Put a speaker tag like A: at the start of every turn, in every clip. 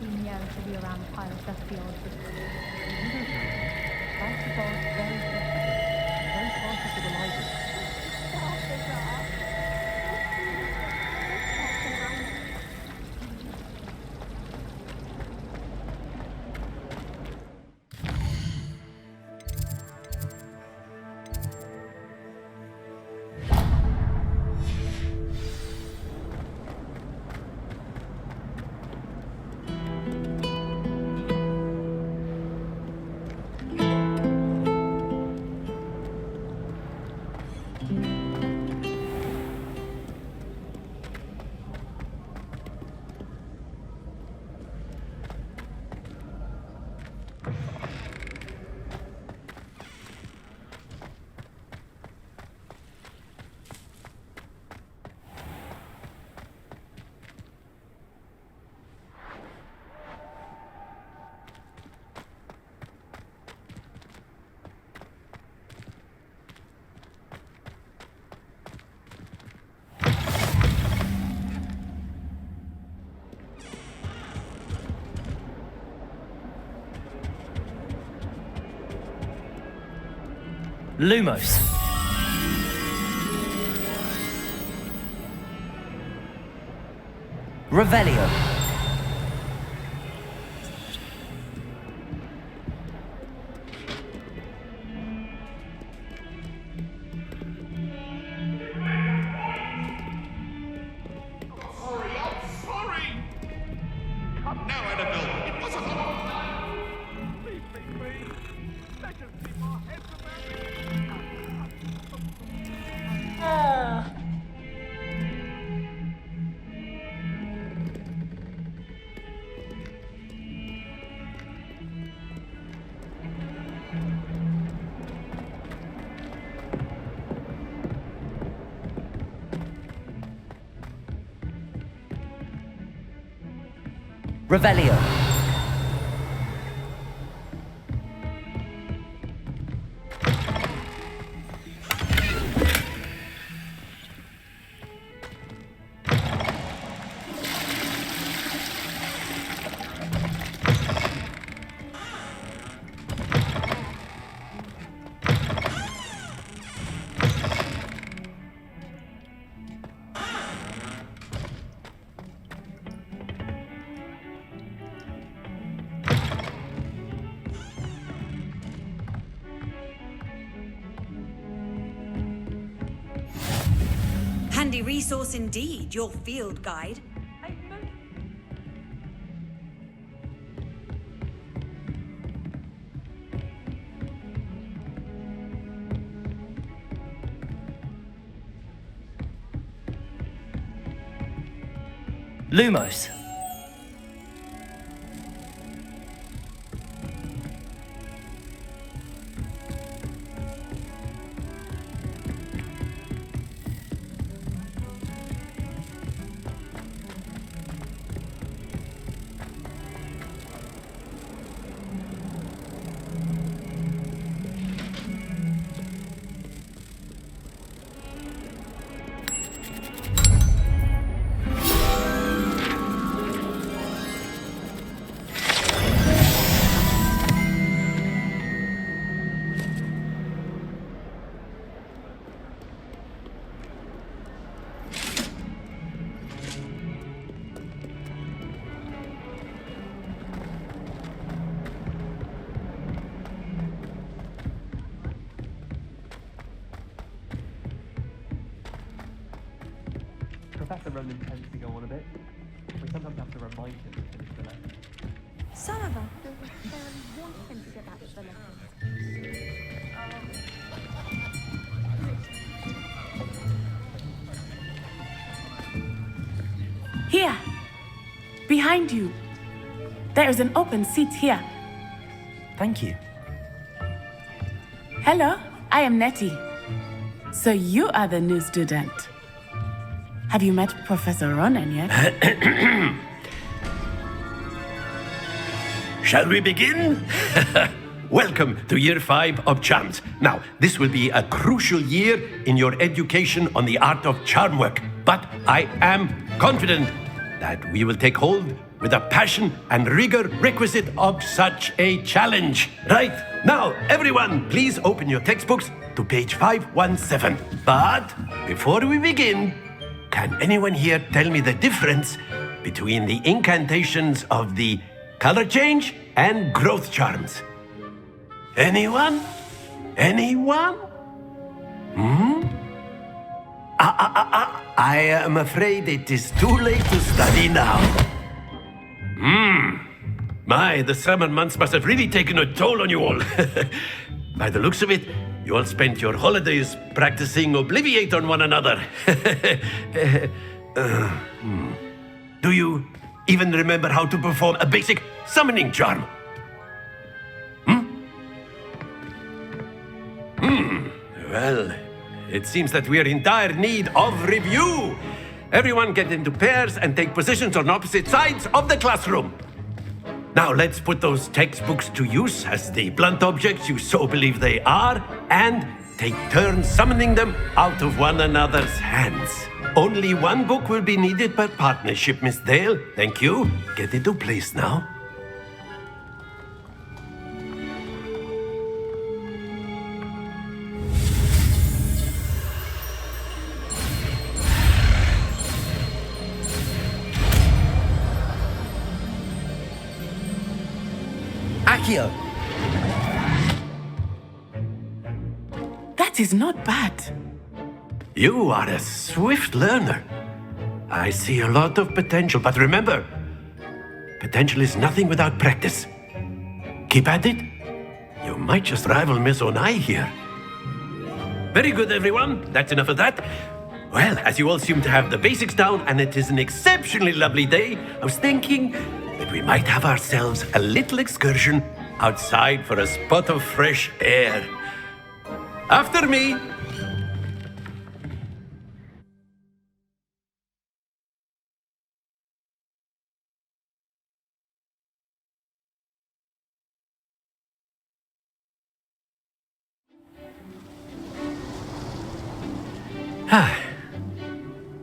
A: years to be around piles of fields.
B: Bounces are very different. Very partial to the library.
C: Lumos. Revelio. Revelio.
D: Handy resource indeed, your field guide.
C: Lumos.
B: Professor Ronan tends to go on a bit. We sometimes have to remind him to finish the lesson.
A: Some of us don't necessarily want him to get back to the lessons.
E: Here! Behind you! There is an open seat here.
C: Thank you.
E: Hello, I am Nettie. So you are the new student. Have you met Professor Ronan yet?
F: Shall we begin? Welcome to Year 5 of Charms. Now, this will be a crucial year in your education on the art of charm work, but I am confident that we will take hold with the passion and rigor requisite of such a challenge. Right, now, everyone, please open your textbooks to page 517. But before we begin, can anyone here tell me the difference between the incantations of the color change and growth charms? Anyone? Anyone? I am afraid it is too late to study now. My, the summer months must have really taken a toll on you all. By the looks of it, you all spent your holidays practicing Obliviate on one another. Do you even remember how to perform a basic summoning charm? Well, it seems that we are in dire need of review. Everyone get into pairs and take positions on opposite sides of the classroom. Now let's put those textbooks to use as the blunt objects you so believe they are, and take turns summoning them out of one another's hands. Only one book will be needed per partnership, Miss Dale. Thank you. Get into place now.
C: Accio!
E: That is not bad.
F: You are a swift learner. I see a lot of potential, but remember, potential is nothing without practice. Keep at it. You might just rival Miss Onai here. Very good, everyone. That's enough of that. Well, as you all seem to have the basics down, and it is an exceptionally lovely day, I was thinking that we might have ourselves a little excursion outside for a spot of fresh air. After me.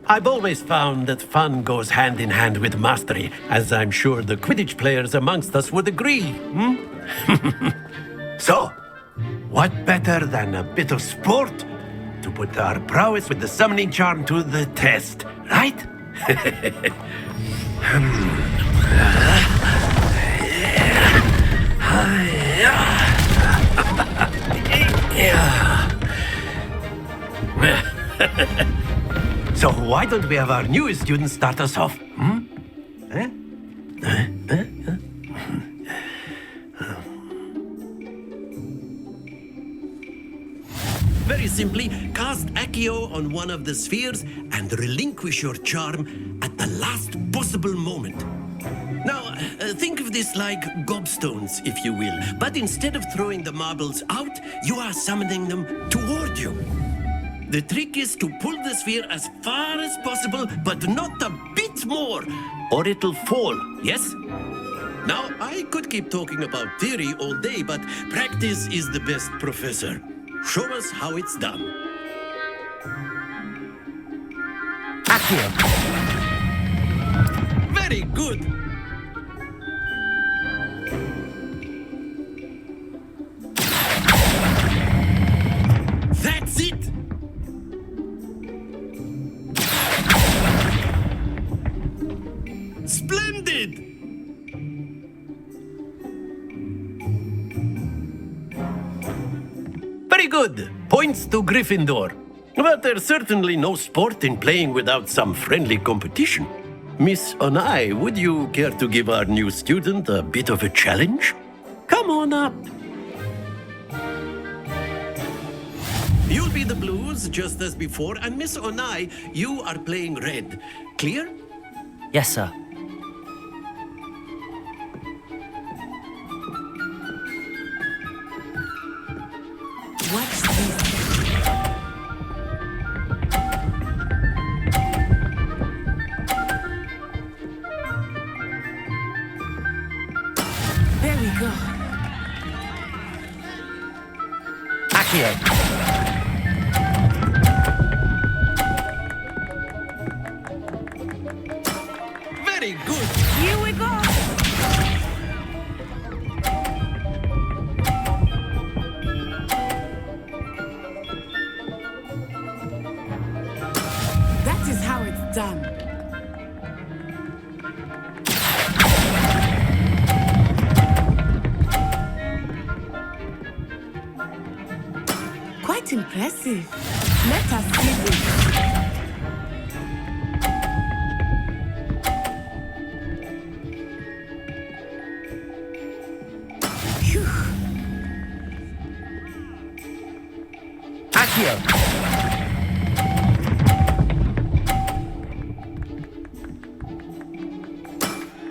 F: I've always found that fun goes hand in hand with mastery, as I'm sure the Quidditch players amongst us would agree. So, what better than a bit of sport to put our prowess with the summoning charm to the test, right? So why don't we have our newest student start us off? Very simply, cast Accio on one of the spheres and relinquish your charm at the last possible moment. Now, think of this like gobstones, if you will, but instead of throwing the marbles out, you are summoning them toward you. The trick is to pull the sphere as far as possible, but not a bit more, or it'll fall, yes? Now, I could keep talking about theory all day, but practice is the best professor. Show us how it's done.
C: Accio!
F: Very good. That's it. Splendid! Very good. Points to Gryffindor. But there's certainly no sport in playing without some friendly competition. Miss Onai, would you care to give our new student a bit of a challenge? Come on up. You'll be the blues, just as before, and Miss Onai, you are playing red. Clear?
C: Yes, sir.
D: What's this?
E: There we go.
C: Accio!
F: Very good.
D: Here we go!
E: Quite impressive. Let us see this. Phew.
C: Accio.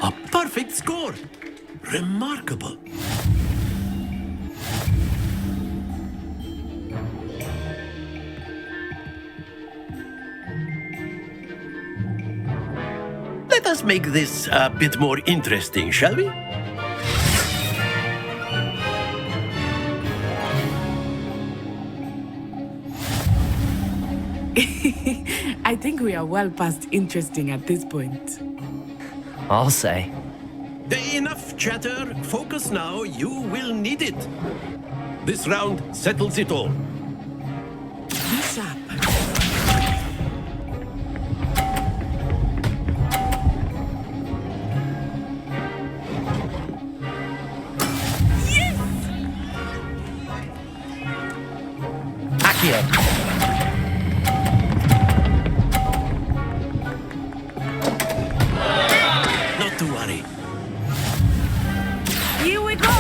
F: A perfect score. Remarkable. Let us make this a bit more interesting, shall we?
E: I think we are well past interesting at this point.
C: I'll say.
F: Enough chatter. Focus now. You will need it. This round settles it all.
E: Be sharp.
C: Accio.
F: Not to worry.
E: Here we go.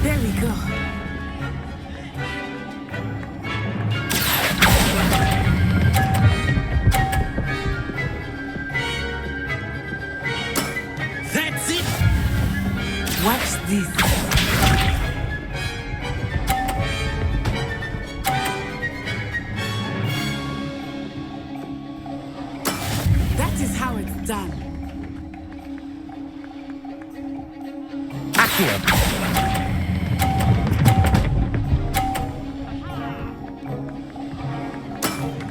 E: There we go.
F: That's it.
E: Watch this. That is how it's done.
C: Accio.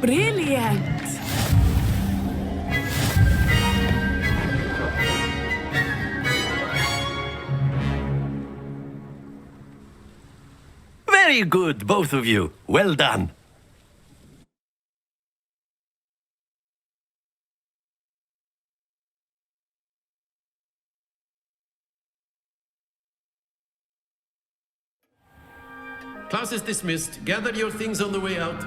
E: Brilliant.
F: Very good, both of you. Well done. Class is dismissed. Gather your things on the way out.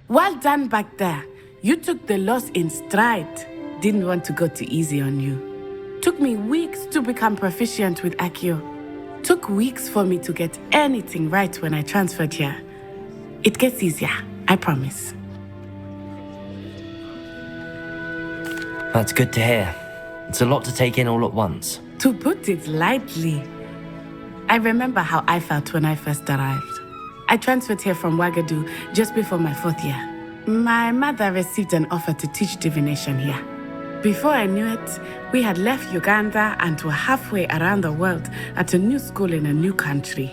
E: Well done back there. You took the loss in stride. Didn't want to go too easy on you. Took me weeks to become proficient with Accio. Took weeks for me to get anything right when I transferred here. It gets easier, I promise.
C: That's good to hear. It's a lot to take in all at once.
E: To put it lightly, I remember how I felt when I first arrived. I transferred here from Ouagadougou just before my 4th year. My mother received an offer to teach divination here. Before I knew it, we had left Uganda and were halfway around the world at a new school in a new country.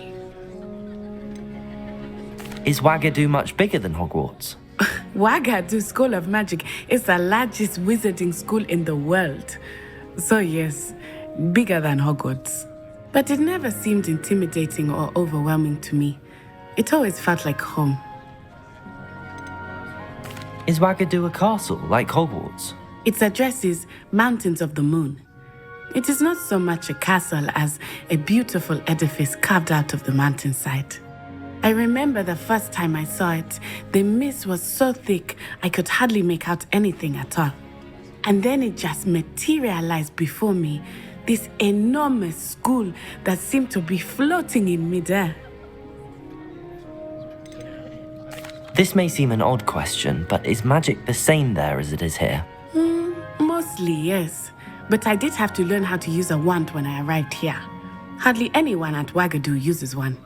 C: Is Ouagadougou much bigger than Hogwarts?
E: Ouagadougou School of Magic is the largest wizarding school in the world. So yes, bigger than Hogwarts. But it never seemed intimidating or overwhelming to me. It always felt like home.
C: Is Ouagadougou a castle, like Hogwarts?
E: Its address is Mountains of the Moon. It is not so much a castle as a beautiful edifice carved out of the mountainside. I remember the first time I saw it, the mist was so thick I could hardly make out anything at all. And then it just materialized before me, this enormous school that seemed to be floating in midair.
C: This may seem an odd question, but is magic the same there as it is here?
E: Mostly, yes. But I did have to learn how to use a wand when I arrived here. Hardly anyone at Ouagadougou uses one.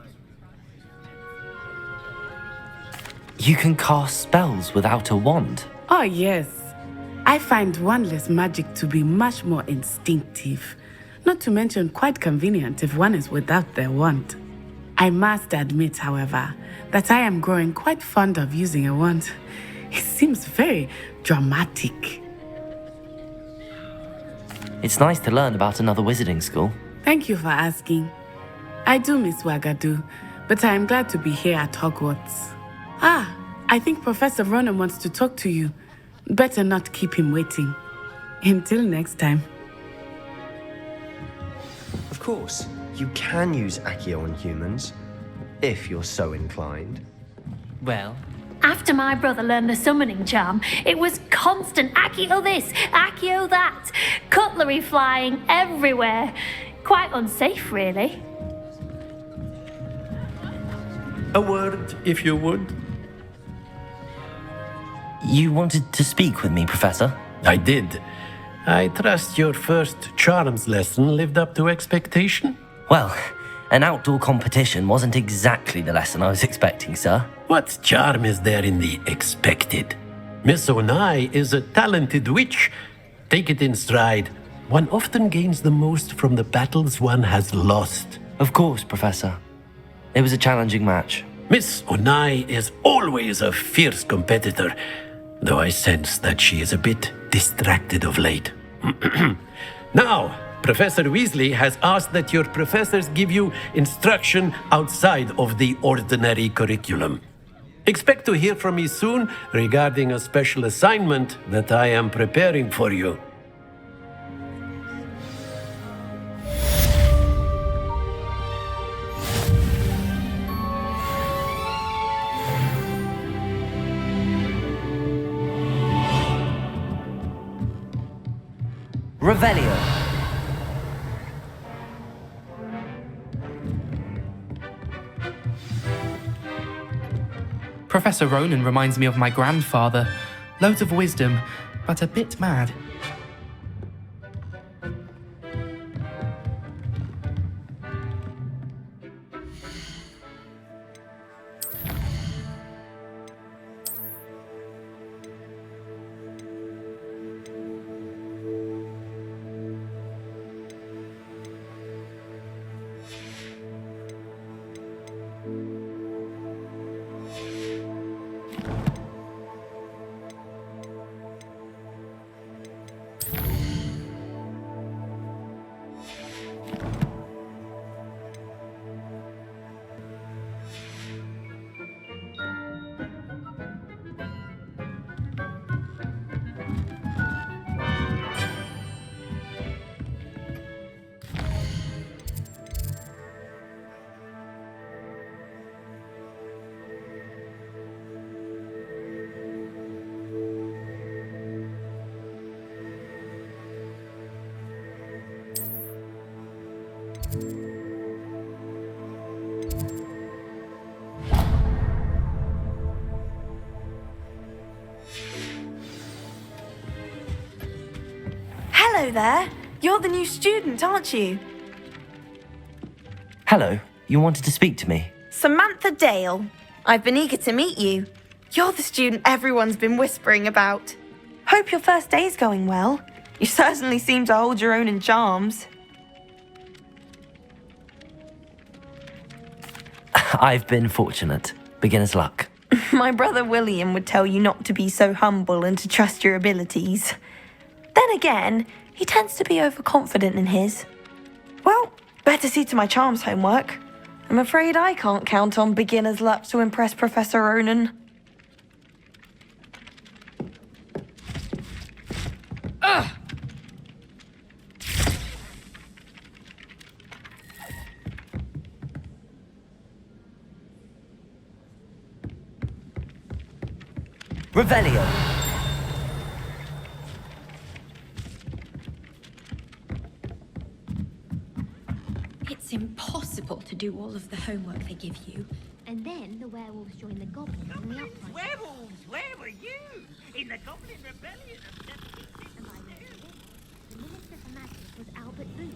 C: You can cast spells without a wand.
E: Oh, yes. I find wandless magic to be much more instinctive. Not to mention quite convenient if one is without their wand. I must admit, however, that I am growing quite fond of using a wand. It seems very dramatic.
C: It's nice to learn about another wizarding school.
E: Thank you for asking. I do miss Ouagadougou, but I am glad to be here at Hogwarts. Ah, I think Professor Ronan wants to talk to you. Better not keep him waiting. Until next time.
G: Of course, you can use Accio on humans, if you're so inclined.
C: Well,
H: After my brother learned the summoning charm, it was constant Accio this, Accio that, cutlery flying everywhere. Quite unsafe, really.
F: A word, if you would.
C: you wanted to speak with me, Professor?
F: I did. I trust your first charms lesson lived up to expectation?
C: Well, an outdoor competition wasn't exactly the lesson I was expecting, sir.
F: What charm is there in the expected? Miss Onai is a talented witch. Take it in stride. One often gains the most from the battles one has lost.
C: Of course, Professor. It was a challenging match.
F: Miss Onai is always a fierce competitor, though I sense that she is a bit distracted of late. Now, Professor Weasley has asked that your professors give you instruction outside of the ordinary curriculum. Expect to hear from me soon regarding a special assignment that I am preparing for you.
C: Revelio.
I: Professor Ronan reminds me of my grandfather. Loads of wisdom, but a bit mad.
A: Hello there. You're the new student, aren't you?
C: Hello, you wanted to speak to me?
A: Samantha Dale. I've been eager to meet you. You're the student everyone's been whispering about. Hope your first day's going well. You certainly seem to hold your own in charms.
C: I've been fortunate. Beginner's luck.
A: My brother William would tell you not to be so humble and to trust your abilities. Then again, he tends to be overconfident in his. Well, better see to my charms homework. I'm afraid I can't count on beginner's luck to impress Professor Ronan.
C: Revelio.
D: It's impossible to do all of the homework they give you.
H: And then the werewolves join the goblins in the uprising.
J: Werewolves, where were you? In the Goblin Rebellion of 1762.
H: And by the end, the Minister for Magic was Albert Boot.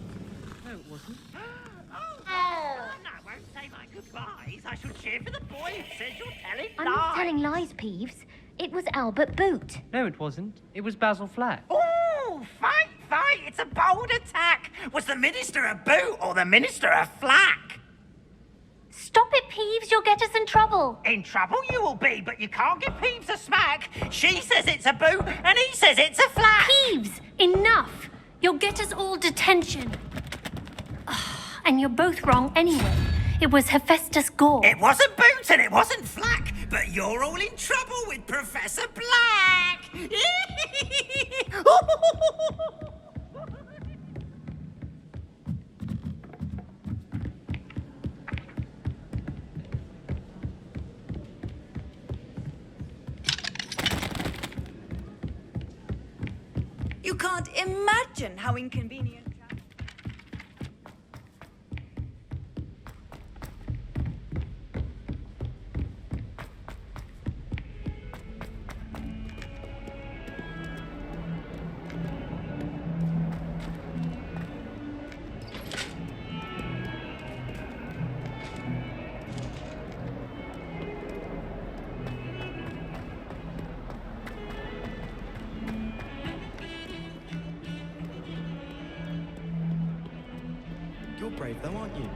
J: No, it wasn't. Oh, no, I won't say my goodbyes. I shall cheer for the boy who says you're telling
H: I'm
J: lies.
H: not telling lies, Peeves. It was Albert Boot.
B: No, it wasn't. It was Basil Flack.
J: Oh, fight, fight. It's a bold attack. Was the Minister a boot or the Minister a flack?
H: Stop it, Peeves. You'll get us in trouble.
J: In trouble you will be, but you can't give Peeves a smack. She says it's a boot and he says it's a flack.
H: Peeves, enough. You'll get us all detention. And you're both wrong anyway. It was Hephaestus Gore.
J: It wasn't boot and it wasn't flack. but you're all in trouble with Professor Black!
K: You can't imagine how inconvenient.
L: You're brave though, aren't you?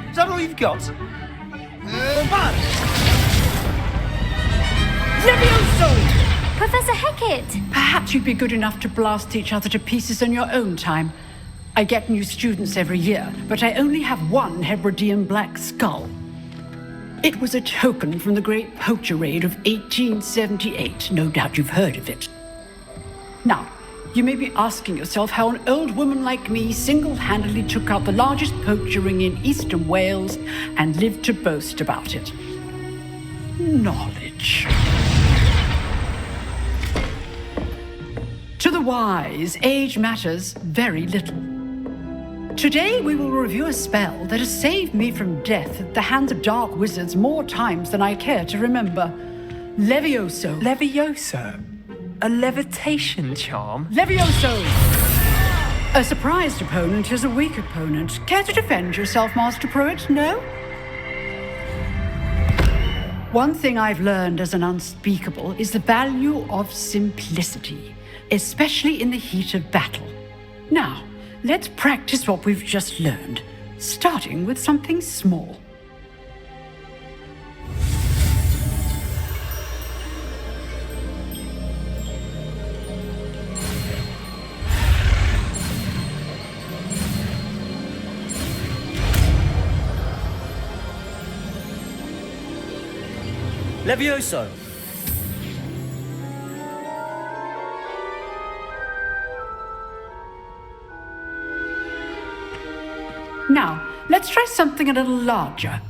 L: Is that all you've got?
H: Professor Hecat!
M: Perhaps you'd be good enough to blast each other to pieces in your own time. I get new students every year, but I only have one Hebridean black skull. It was a token from the Great Poacher Raid of 1878. No doubt you've heard of it. Now, you may be asking yourself how an old woman like me single-handedly took out the largest poacher ring in eastern Wales and lived to boast about it. Knowledge. To the wise, age matters very little. Today we will review a spell that has saved me from death at the hands of dark wizards more times than I care to remember. Levioso.
B: Levioso? A levitation charm?
M: Levioso! A surprised opponent is a weak opponent. Care to defend yourself, Master Pruitt? No? One thing I've learned as an unspeakable is the value of simplicity, especially in the heat of battle. Now, let's practice what we've just learned, starting with something small.
L: Levioso!
M: Now, let's try something a little larger.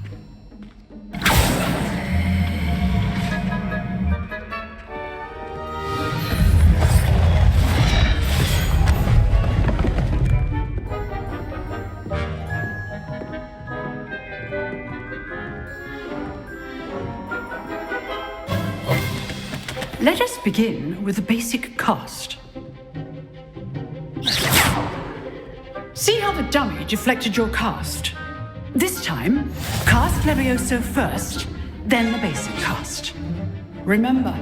M: Let us begin with the basic cast. See how the dummy deflected your cast? This time, cast Levioso first, then the basic cast. Remember,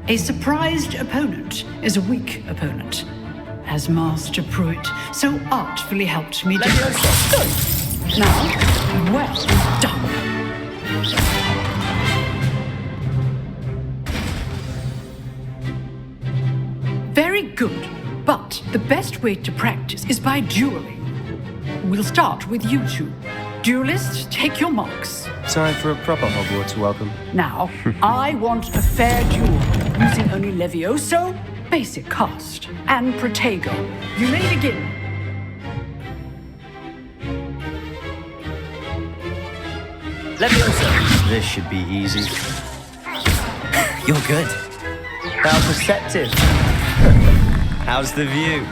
M: a surprised opponent is a weak opponent, as Master Pruitt so artfully helped me do. Good. Now, well done. Very good, but the best way to practice is by dueling. We'll start with you two. Duelists, take your marks.
G: Time for a proper Hogwarts welcome.
M: Now, I want a fair duel, using only Levioso, basic cast, and Protego. You may begin.
G: Levioso! This should be easy.
C: You're good.
G: How perceptive. How's the view?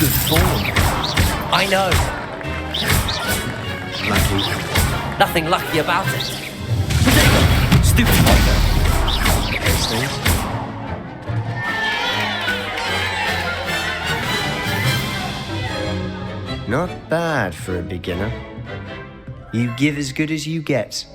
C: Good form. I know.
G: Lucky.
C: Nothing lucky about it. Stupid poker.
G: Not bad for a beginner. You give as good as you get.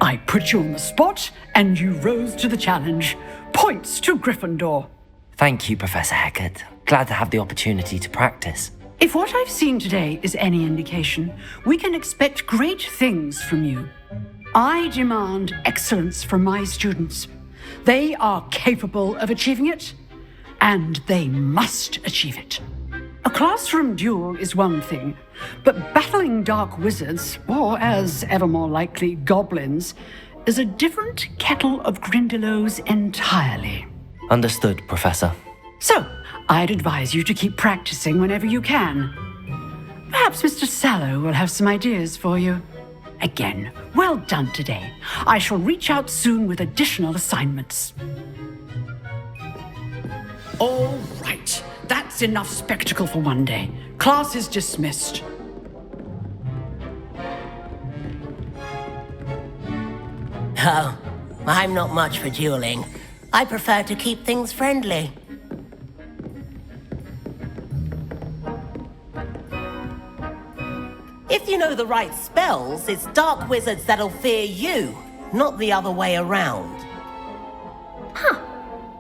M: I put you on the spot, and you rose to the challenge. Points to Gryffindor.
C: Thank you, Professor Hecat. Glad to have the opportunity to practice.
M: If what I've seen today is any indication, we can expect great things from you. I demand excellence from my students. They are capable of achieving it, and they must achieve it. A classroom duel is one thing, but battling dark wizards, or as ever more likely, goblins, is a different kettle of Grindylows entirely.
C: Understood, Professor.
M: So, I'd advise you to keep practicing whenever you can. Perhaps Mr. Sallow will have some ideas for you. Again, well done today. I shall reach out soon with additional assignments. All right, that's enough spectacle for one day. Class is dismissed.
N: Oh, I'm not much for dueling. I prefer to keep things friendly. If you know the right spells, it's dark wizards that'll fear you, not the other way around.
H: Huh.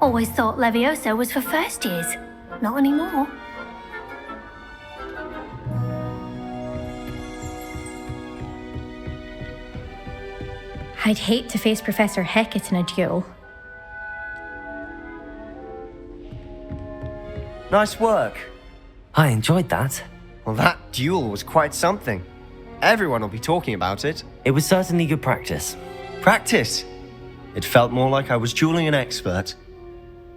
H: Always thought Levioso was for first years. Not anymore.
D: I'd hate to face Professor Hecat in a duel.
G: Nice work.
C: I enjoyed that.
G: Well, that duel was quite something. Everyone will be talking about it.
C: It was certainly good practice.
G: Practice? It felt more like I was dueling an expert.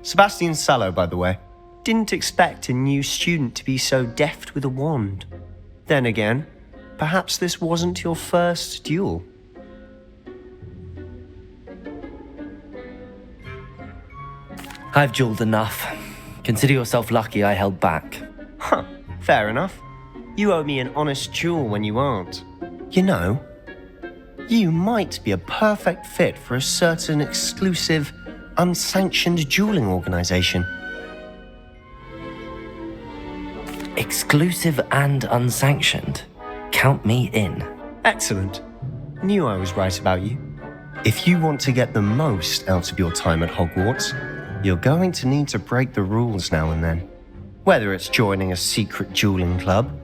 G: Sebastian Sallow, by the way. Didn't expect a new student to be so deft with a wand. Then again, perhaps this wasn't your first duel.
C: I've dueled enough. Consider yourself lucky I held back.
G: Huh, fair enough. You owe me an honest duel when you aren't. You know, you might be a perfect fit for a certain exclusive, unsanctioned dueling organization.
C: Exclusive and unsanctioned? Count me in.
G: Excellent. Knew I was right about you. If you want to get the most out of your time at Hogwarts, you're going to need to break the rules now and then. Whether it's joining a secret dueling club,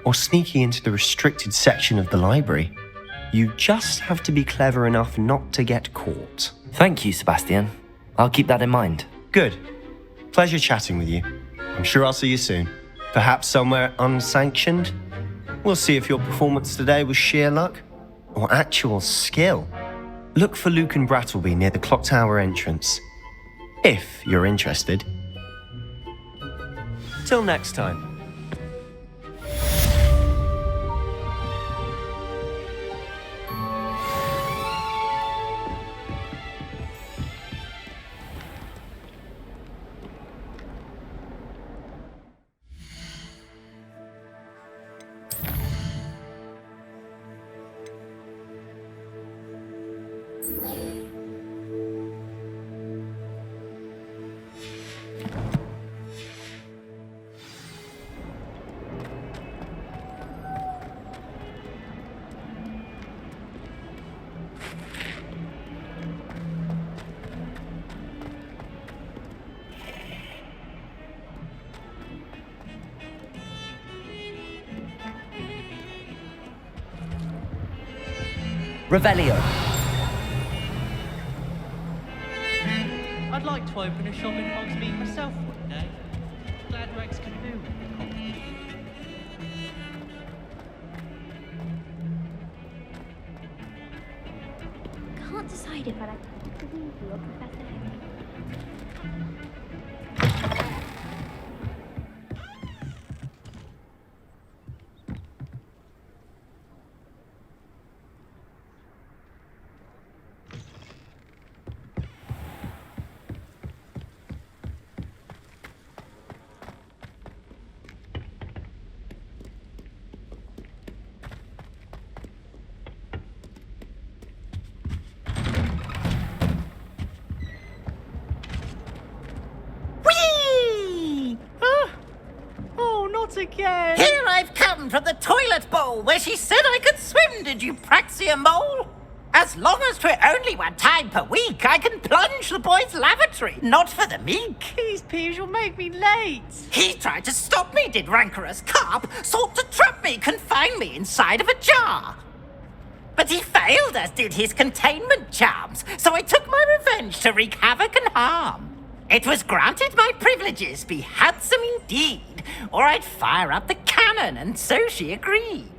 G: or sneaking into the restricted section of the library, you just have to be clever enough not to get caught.
C: Thank you, Sebastian. I'll keep that in mind.
G: Good. Pleasure chatting with you. I'm sure I'll see you soon. Perhaps somewhere unsanctioned? We'll see if your performance today was sheer luck or actual skill. Look for Luke and Brattleby near the clock tower entrance, if you're interested. Till next time.
C: Revelio.
J: I'd like to open a shop in Hogsmeade myself one day. Glad Rex can do with it.
H: Can't decide if I like to believe you or Professor Hecat.
J: Again.
N: Here I've come from the toilet bowl where she said I could swim, did you Praxia mole?
O: As long as 'twere only one time per week, I can plunge the boy's lavatory, not for the meek.
P: These peeves will make me late.
O: He tried to stop me, did rancorous carp, sought to trap me, confine me inside of a jar. But he failed, as did his containment charms, so I took my revenge to wreak havoc and harm. It was granted my privileges be handsome indeed, or I'd fire up the cannon, and so she agreed.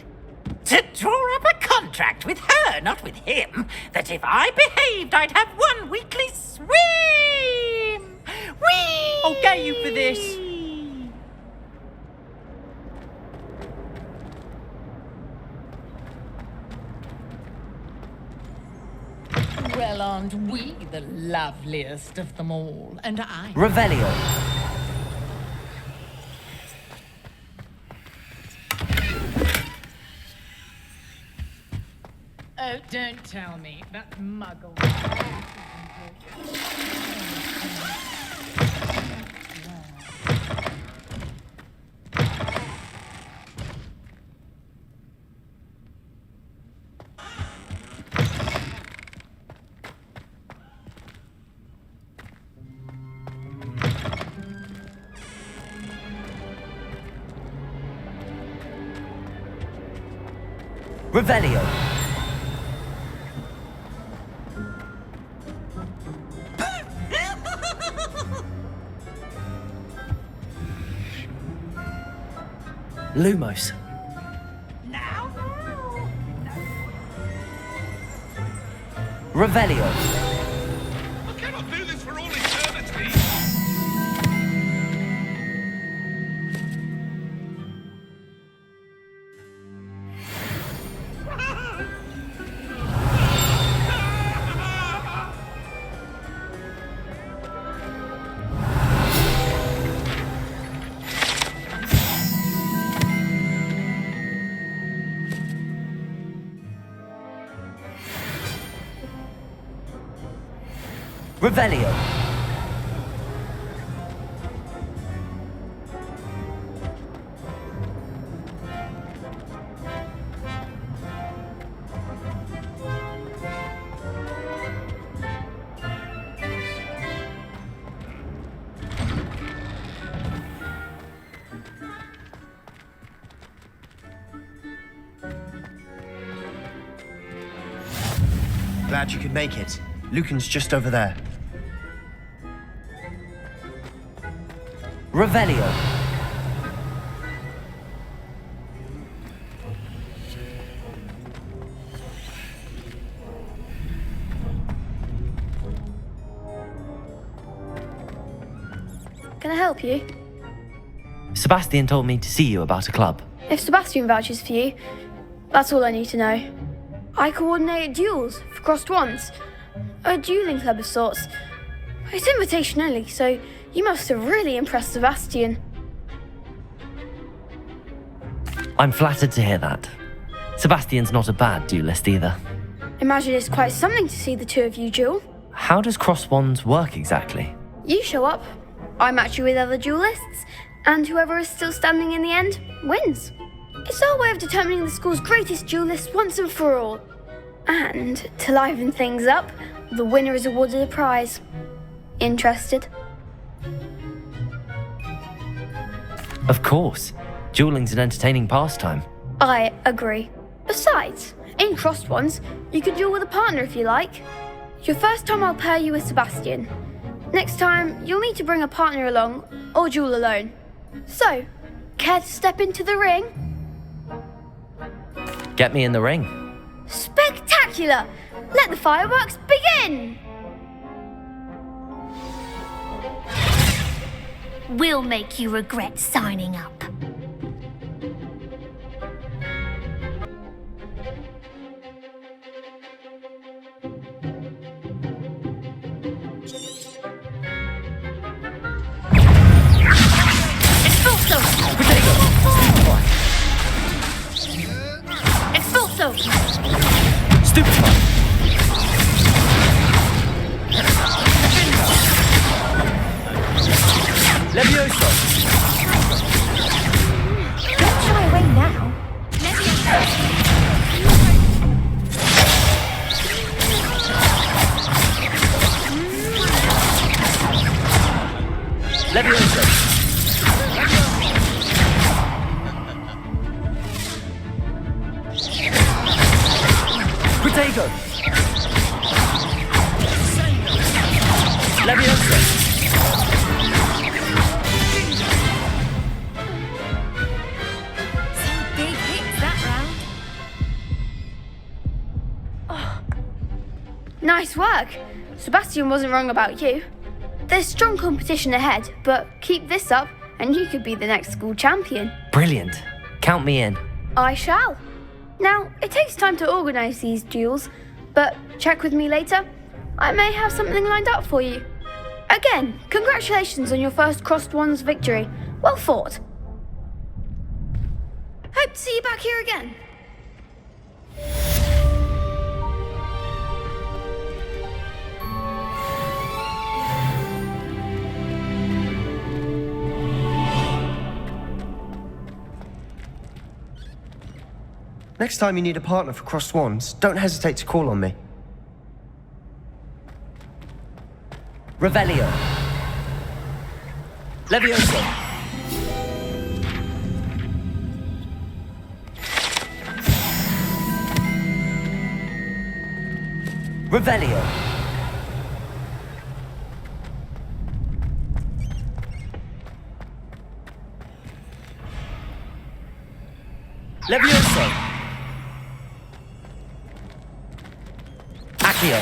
O: To draw up a contract with her, not with him, that if I behaved, I'd have one weekly swim! Whee!
P: I'll get you for this.
Q: Well, aren't we the loveliest of them all? And I...
C: Revelio.
Q: Oh, don't tell me. That muggle...
C: Revelio. Lumos. Revelio.
R: I cannot do this for all eternity.
C: Revelio.
G: Glad you could make it. Lucan's just over there.
C: Revelio.
S: Can I help you?
C: Sebastian told me to see you about a club.
S: If Sebastian vouches for you, that's all I need to know. I coordinate duels for crossed wands. A dueling club of sorts. It's invitation only, so you must have really impressed Sebastian.
C: I'm flattered to hear that. Sebastian's not a bad duelist either.
S: Imagine it's quite something to see the two of you duel.
C: How does cross wands work exactly?
S: You show up, I match you with other duelists, and whoever is still standing in the end wins. It's our way of determining the school's greatest duelist once and for all. And to liven things up, the winner is awarded a prize. Interested?
C: Of course. Dueling's an entertaining pastime.
S: I agree. Besides, in crossed ones, you can duel with a partner if you like. Your first time I'll pair you with Sebastian. Next time, you'll need to bring a partner along, or duel alone. So, care to step into the ring?
C: Get me in the ring.
S: Spectacular! Let the fireworks begin!
H: We'll make you regret signing up. Expulso! Expulso!
C: Stupefy! Levioso!
A: Don't shy away now.
L: Prego! Leviosa!
D: Some big hits that round.
S: Nice work. Sebastian wasn't wrong about you. There's strong competition ahead, but keep this up and you could be the next school champion.
C: Brilliant. Count me in.
S: I shall. Now, it takes time to organise these duels, but check with me later. I may have something lined up for you. Again, congratulations on your first Crossed Wands victory. Well fought. Hope to see you back here again.
G: Next time you need a partner for Crossed Wands, don't hesitate to call on me.
C: Revelio. Leviosa. Revelio. Leviosa. Accio.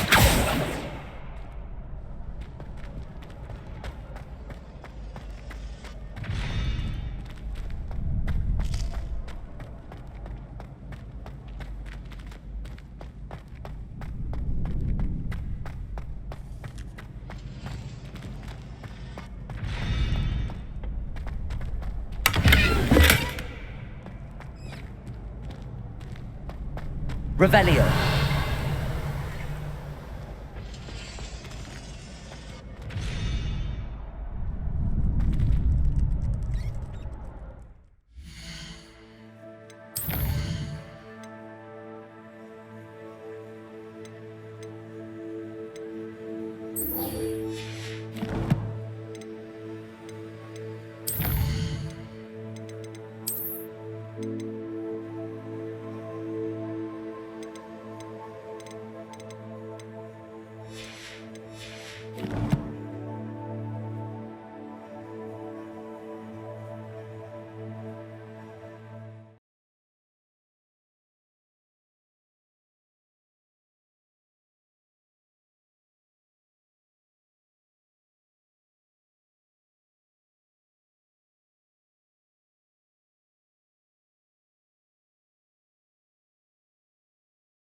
C: Revelio.